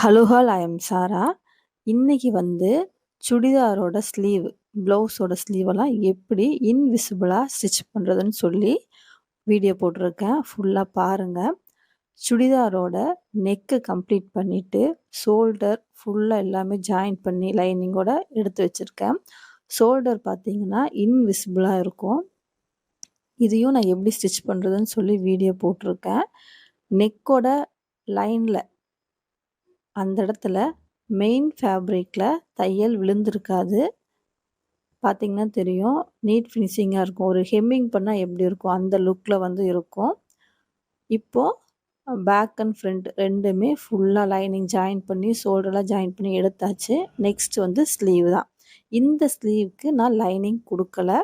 Hello hall I am சாரா. இன்னைக்கு வந்து சுடிதாரோட ப்ளவுஸோட ஸ்லீவெல்லாம் எப்படி இன்விசிபிளாக ஸ்டிச் பண்ணுறதுன்னு சொல்லி வீடியோ போட்டிருக்கேன். ஃபுல்லாக பாருங்கள். சுடிதாரோட நெக்கு கம்ப்ளீட் பண்ணிவிட்டு ஷோல்டர் ஃபுல்லாக எல்லாமே ஜாயின் பண்ணி லைனிங்கோட எடுத்து வச்சுருக்கேன். ஷோல்டர் பார்த்தீங்கன்னா இன்விசிபிளாக இருக்கும். இதையும் நான் எப்படி ஸ்டிச் பண்ணுறதுன்னு சொல்லி வீடியோ போட்டிருக்கேன். நெக்கோட லைனில் அந்த இடத்துல மெயின் ஃபேப்ரிக்கில் தையல் விழுந்திருக்காது. பார்த்திங்கன்னா தெரியும், நீட் ஃபினிஷிங்காக இருக்கும். ஒரு ஹெம்மிங் பண்ணால் எப்படி இருக்கும் அந்த லுக்கில் வந்து இருக்கும். இப்போது பேக் அண்ட் ஃப்ரண்ட் ரெண்டுமே ஃபுல்லாக லைனிங் ஜாயின் பண்ணி ஷோல்டர்லாம் ஜாயின் பண்ணி எடுத்தாச்சு. நெக்ஸ்ட் வந்து ஸ்லீவ் தான். இந்த ஸ்லீவுக்கு நான் லைனிங் கொடுக்கல.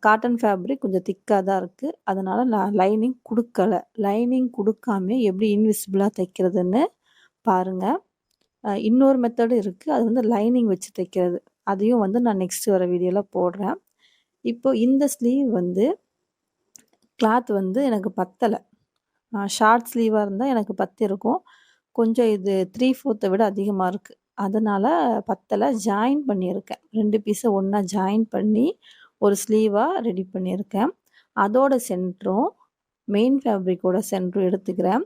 காட்டன் ஃபேப்ரிக் கொஞ்சம் திக்காக தான் இருக்குது, அதனால் நான் லைனிங் கொடுக்கல. லைனிங் கொடுக்காம எப்படி இன்விசிபிளாக தைக்கிறதுன்னு பாருங்கள். இன்னொரு மெத்தடு இருக்குது, அது வந்து லைனிங் வச்சு தைக்கிறது. அதையும் வந்து நான் நெக்ஸ்ட் வர வீடியோவில் போடுறேன். இப்போ இந்த ஸ்லீவ் வந்து கிளாத் வந்து எனக்கு பத்தலை. ஷார்ட் ஸ்லீவாக இருந்தால் எனக்கு பத்திருக்கும். கொஞ்சம் இது 3/4 விட அதிகமாக இருக்குது, அதனால் பத்தலை. ஜாயின் பண்ணியிருக்கேன். 2 பீஸை ஒன்றா ஜாயின் பண்ணி ஒரு ஸ்லீவாக ரெடி பண்ணியிருக்கேன். அதோட சென்டரும் மெயின் ஃபேப்ரிக்கோட சென்டரும் எடுத்துக்கிறேன்.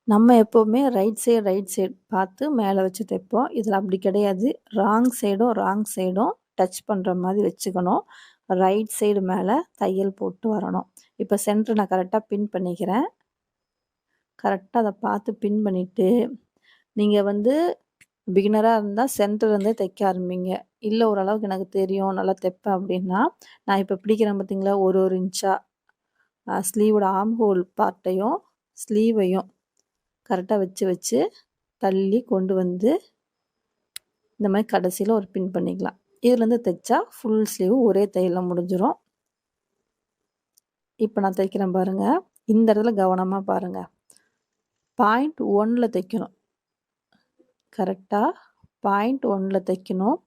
நம்ம எப்போவுமே ரைட் சைடு பார்த்து மேலே வச்சு தைப்போம். இதில் அப்படி கிடையாது. ராங் சைடும் டச் பண்ணுற மாதிரி வச்சுக்கணும். ரைட் சைடு மேலே தையல் போட்டு வரணும். இப்போ சென்டர் நான் கரெக்டாக பின் பண்ணிக்கிறேன். கரெக்டாக அதை பார்த்து பின் பண்ணிவிட்டு, நீங்கள் வந்து பிகினராக இருந்தால் சென்டர்லேருந்தே தைக்க ஆரம்பிங்க. இல்லை ஓரளவுக்கு எனக்கு தெரியும், நல்லா தைப்பேன் அப்படின்னா, நான் இப்போ பிடிக்கிறேன் பார்த்தீங்களா, ஒரு இன்ச்சாக ஸ்லீவோட ஆர்ம் ஹோல் பார்ட்டையும் ஸ்லீவையும் கரெக்டாக வச்சு தள்ளி கொண்டு வந்து இந்த மாதிரி கடைசியில் ஒரு பின் பண்ணிக்கலாம். இதுலேருந்து தைச்சா ஃபுல் ஸ்லீவ் ஒரே தையலில் முடிஞ்சிடும். இப்போ நான் தைக்கிறேன் பாருங்கள். இந்த இடத்துல கவனமாக பாருங்கள். பாயிண்ட் 1 தைக்கணும். கரெக்டாக பாயிண்ட் 1 தைக்கணும்.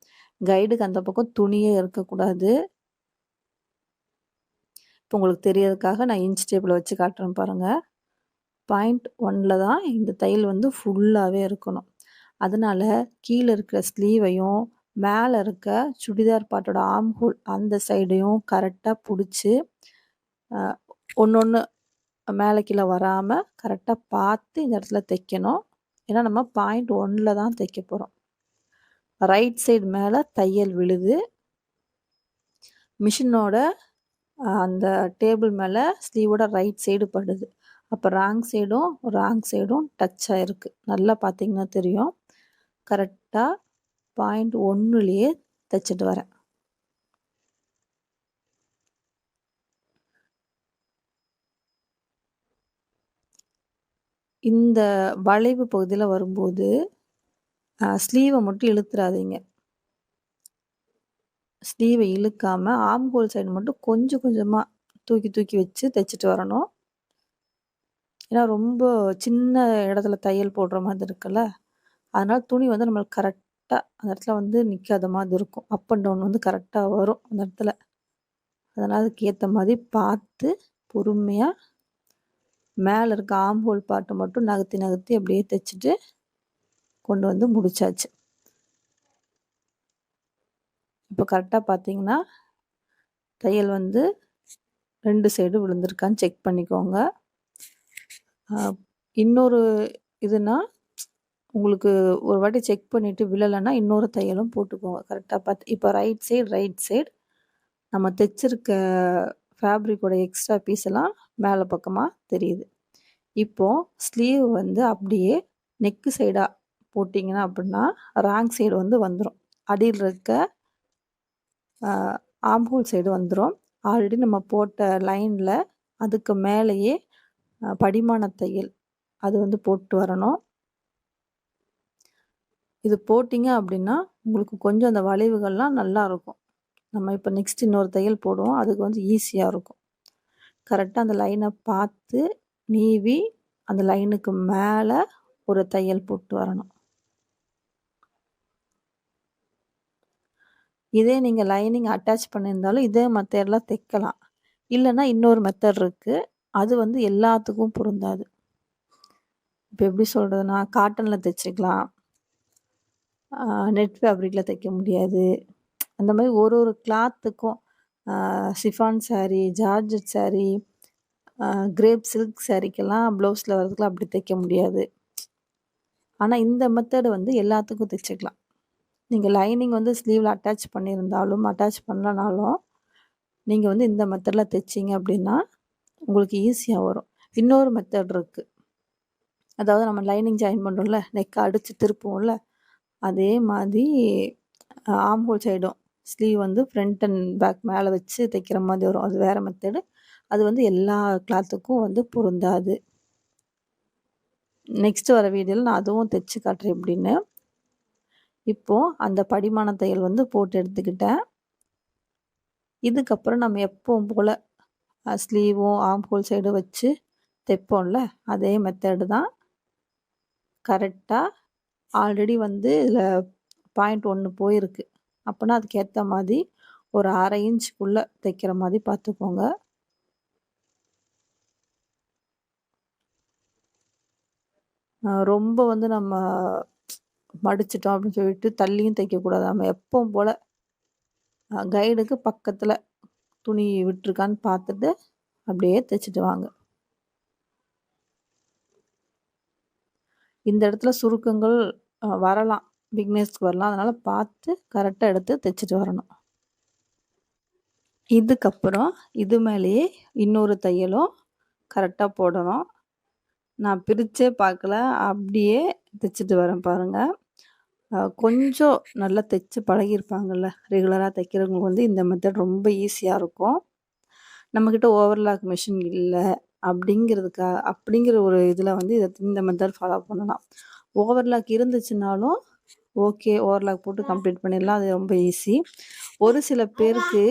கைடுக்கு அந்த பக்கம் துணியே இருக்கக்கூடாது. இப்போ உங்களுக்கு தெரியறதுக்காக நான் இன்ச் டேப்பில் வச்சு காட்டுறேன் பாருங்கள். பாயிண்ட் 1 தான் இந்த தையல் வந்து ஃபுல்லாகவே இருக்கணும். அதனால் கீழே இருக்கிற ஸ்லீவையும் மேலே இருக்க சுடிதார் பாட்டோட ஆர்ம் ஹோல் அந்த சைடையும் கரெக்டாக பிடிச்சி ஒன்று மேலே கீழே வராமல் கரெக்டாக பார்த்து இந்த இடத்துல தைக்கணும். ஏன்னா நம்ம பாயிண்ட் 1 தான் தைக்க போகிறோம். ரைட் சைடு மேலே தையல் விழுது. மிஷினோட அந்த டேபிள் மேலே ஸ்லீவோட ரைட் சைடு படுது. அப்போ ராங் சைடும் டச் ஆகிருக்கு. நல்லா பார்த்தீங்கன்னா தெரியும். கரெக்டாக பாயிண்ட் 1லேயே தைச்சிட்டு வரேன். இந்த வளைவு பகுதியில் வரும்போது ஸ்லீவை மட்டும் இழுத்துறாதீங்க. ஸ்லீவை இழுக்காமல் ஆர்ம் ஹோல் சைடு மட்டும் கொஞ்சம் கொஞ்சமாக தூக்கி வச்சு தைச்சிட்டு வரணும். ஏன்னா ரொம்ப சின்ன இடத்துல தையல் போடுற மாதிரி இருக்குல்ல, அதனால் துணி வந்து நம்மளுக்கு கரெக்டாக அந்த இடத்துல வந்து நிற்காத மாதிரி இருக்கும். அப் அண்ட் டவுன் வந்து கரெக்டாக வரும் அந்த இடத்துல. அதனால் அதுக்கு ஏற்ற மாதிரி பார்த்து பொறுமையாக மேலே இருக்க ஆர்ம் ஹோல் பார்ட்டை மட்டும் நகர்த்தி அப்படியே தைச்சிட்டு கொண்டு வந்து முடிச்சாச்சு. இப்போ கரெக்டாக பார்த்தீங்கன்னா தையல் வந்து 2 சைடு விழுந்திருக்கான்னு செக் பண்ணிக்கோங்க. இன்னொரு இதுனா உங்களுக்கு ஒரு வாட்டி செக் பண்ணிவிட்டு விழலைன்னா இன்னொரு தையலும் போட்டுக்கோங்க கரெக்டாக பார்த்து. இப்போ ரைட் சைடு நம்ம தைச்சிருக்க ஃபேப்ரிக்கோட எக்ஸ்ட்ரா பீஸ் எல்லாம் மேலே பக்கமாக தெரியுது. இப்போது ஸ்லீவ் வந்து அப்படியே நெக்கு சைடாக போட்டிங்கன்னா அப்படின்னா ராங் சைடு வந்து வந்துடும். அடியில் இருக்க ஆர்ம் ஹோல் சைடு வந்துடும். ஆல்ரெடி நம்ம போட்ட லைனில் அதுக்கு மேலேயே படிமான தையல் அது வந்து போட்டு வரணும். இது போட்டிங்க அப்படின்னா உங்களுக்கு கொஞ்சம் அந்த வளைவுகள்லாம் நல்லா இருக்கும். நம்ம இப்போ நெக்ஸ்ட் இன்னொரு தையல் போடுவோம், அதுக்கு வந்து ஈஸியாக இருக்கும். கரெக்டாக அந்த லைனை பார்த்து நீவி அந்த லைனுக்கு மேலே ஒரு தையல் போட்டு வரணும். இதே நீங்கள் லைனிங் அட்டாச் பண்ணியிருந்தாலும் இதே மெத்தடில் தைக்கலாம். இல்லைன்னா இன்னொரு மெத்தட் இருக்குது, அது வந்து எல்லாத்துக்கும் பொருந்தாது. இப்போ எப்படி சொல்கிறதுனா, காட்டனில் தைச்சிக்கலாம், நெட் ஃபேப்ரிக்கில் தைக்க முடியாது. அந்த மாதிரி ஒரு ஒரு கிளாத்துக்கும் chiffon sari, georgette sari, crepe silk சாரீக்கெல்லாம் ப்ளவுஸில் வரதுக்குலாம் அப்படி தைக்க முடியாது. ஆனால் இந்த மெத்தடு வந்து எல்லாத்துக்கும் தைச்சிக்கலாம். நீங்கள் லைனிங் வந்து ஸ்லீவில் அட்டாச் பண்ணியிருந்தாலும் அட்டாச் பண்ணலனாலும் நீங்கள் வந்து இந்த மெத்தடில் தைச்சிங்க அப்படின்னா உங்களுக்கு ஈஸியாக வரும். இன்னொரு மெத்தட் இருக்குது. அதாவது நம்ம லைனிங் ஜாயின் பண்ணுறோம்ல, நெக்கை அடித்து திருப்புவோம்ல, அதே மாதிரி ஆம் ஹோல் சைடும் ஸ்லீவ் வந்து ஃப்ரண்ட் அண்ட் பேக் மேலே வச்சு தைக்கிற மாதிரி வரும். அது வேறு மெத்தடு. அது வந்து எல்லா கிளாத்துக்கும் வந்து பொருந்தாது. நெக்ஸ்ட்டு வர வீடியோவில் நான் அதுவும் தைச்சி காட்டுறேன் எப்படின்னு. இப்போது அந்த படிமான தையல் வந்து போட்டு எடுத்துக்கிட்டேன். இதுக்கப்புறம் நம்ம எப்பவும் போல் ஸ்லீவும் ஆம் ஹோல் சைடும் வச்சு தைப்போம்ல, அதே மெத்தடு தான். கரெக்டாக ஆல்ரெடி வந்து இதில் பாயிண்ட் 1 போயிருக்கு. அப்போனா அதுக்கேற்ற மாதிரி ஒரு 1/2 இன்ச்சுக்குள்ளே தைக்கிற மாதிரி பார்த்துக்கோங்க. ரொம்ப வந்து நம்ம மடிச்சிட்டோம் அப்படின்னு சொல்லிட்டு தள்ளியும் தைக்கக்கூடாது. நம்ம எப்பவும் போல் கைடுக்கு பக்கத்தில் துணி விட்டுருக்கான்னு பார்த்துட்டு அப்படியே தைச்சிட்டு வாங்க. இந்த இடத்துல சுருக்கங்கள் வரலாம், பிக்னஸ்க்கு வரலாம். அதனால் பார்த்து கரெக்டாக எடுத்து தைச்சிட்டு வரணும். இதுக்கப்புறம் இது மேலேயே இன்னொரு தையலும் கரெக்டாக போடணும். நான் பிரித்தே பார்க்கல, அப்படியே தைச்சிட்டு வரேன் பாருங்கள். கொஞ்சம் நல்லா தைச்சி பழகியிருப்பாங்கள்ல, ரெகுலராக தைக்கிறவங்களுக்கு வந்து இந்த மெத்தட் ரொம்ப ஈஸியாக இருக்கும். நம்மக்கிட்ட ஓவர்லாக் மிஷின் இல்லை அப்படிங்கிற ஒரு இதில் வந்து இந்த மெத்தட் ஃபாலோ பண்ணலாம். ஓவர்லாக் இருந்துச்சுனாலும் ஓகே, ஓவர்லாக் போட்டு கம்ப்ளீட் பண்ணிடலாம். அது ரொம்ப ஈஸி. ஒரு சில பேருக்கு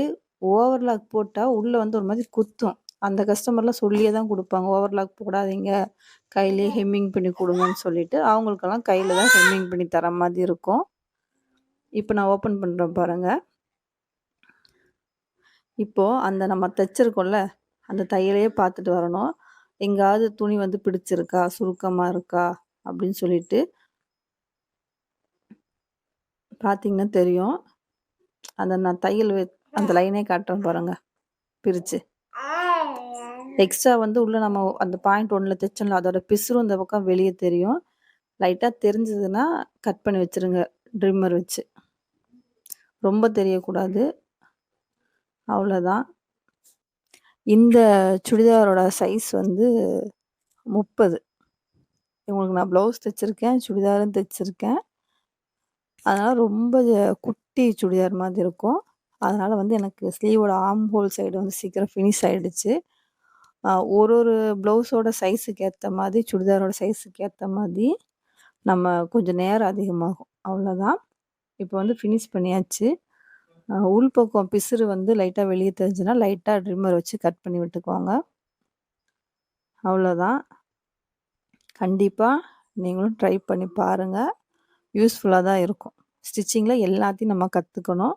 ஓவர்லாக் போட்டால் உள்ளே வந்து ஒரு மாதிரி குத்தும். அந்த கஸ்டமர்லாம் சொல்லியே தான் கொடுப்பாங்க, ஓவர்லாக் போடாதீங்க, கையிலே ஹெம்மிங் பண்ணி கொடுங்கன்னு சொல்லிட்டு. அவங்களுக்கெல்லாம் கையில் தான் ஹெம்மிங் பண்ணி தர மாதிரி இருக்கும். இப்போ நான் ஓப்பன் பண்ணுறேன் பாருங்கள். இப்போது அந்த நம்ம தைச்சிருக்கோம்ல, அந்த தையலையே பார்த்துட்டு வரணும். எங்கேயாவது துணி வந்து பிடிச்சிருக்கா, சுருக்கமாக இருக்கா அப்படின்னு சொல்லிட்டு பார்த்தீங்கன்னா தெரியும். அந்த நான் தையல் அந்த லைனே காட்டுறேன் பாருங்கள், பிரித்து. எக்ஸ்ட்ரா வந்து உள்ளே நம்ம அந்த பாயிண்ட் 1ல் தைச்சோம்ல, அதோட பிசுறும் இந்த பக்கம் வெளியே தெரியும். லைட்டாக தெரிஞ்சதுன்னா கட் பண்ணி வச்சுருங்க ட்ரிம்மர் வச்சு. ரொம்ப தெரியக்கூடாது. அவ்வளோதான். இந்த சுடிதாரோட சைஸ் வந்து 30. உங்களுக்கு நான் ப்ளவுஸ் தைச்சிருக்கேன், சுடிதாரும் தைச்சிருக்கேன். அதனால் ரொம்ப குட்டி சுடிதார் மாதிரி இருக்கும். அதனால் வந்து எனக்கு ஸ்லீவோட ஆர்ம் ஹோல் சைடு வந்து சீக்கிரம் ஃபினிஷ் ஆகிடுச்சு. ஒரு ப்ளவுஸோட சைஸுக்கு ஏற்ற மாதிரி, சுடிதாரோட சைஸுக்கு ஏற்ற மாதிரி நம்ம கொஞ்சம் நேரம் அதிகமாகும். அவ்வளோதான். இப்போ வந்து ஃபினிஷ் பண்ணியாச்சு. உள்பக்கம் பிசுறு வந்து லைட்டாக வெளியே தெரிஞ்சுன்னா லைட்டாக ட்ரிம்மர் வச்சு கட் பண்ணி விட்டுக்குவாங்க. அவ்வளோதான். கண்டிப்பாக நீங்களும் ட்ரை பண்ணி பாருங்கள். யூஸ்ஃபுல்லாக தான் இருக்கும். ஸ்டிச்சிங்கில் எல்லாத்தையும் நம்ம கற்றுக்கணும்.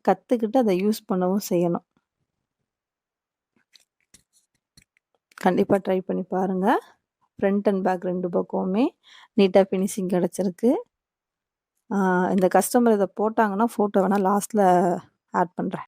கற்றுக்கிட்டு அதை யூஸ் பண்ணவும் செய்யணும். கண்டிப்பாக ட்ரை பண்ணி பாருங்கள். ஃப்ரண்ட் அண்ட் பேக் 2 பக்கமுமே நீட்டாக ஃபினிஷிங் கிடச்சிருக்கு. இந்த கஸ்டமர் இதை போட்டாங்கன்னா ஃபோட்டோ வேணால் லாஸ்ட்டில் ஆட் பண்ணுறேன்.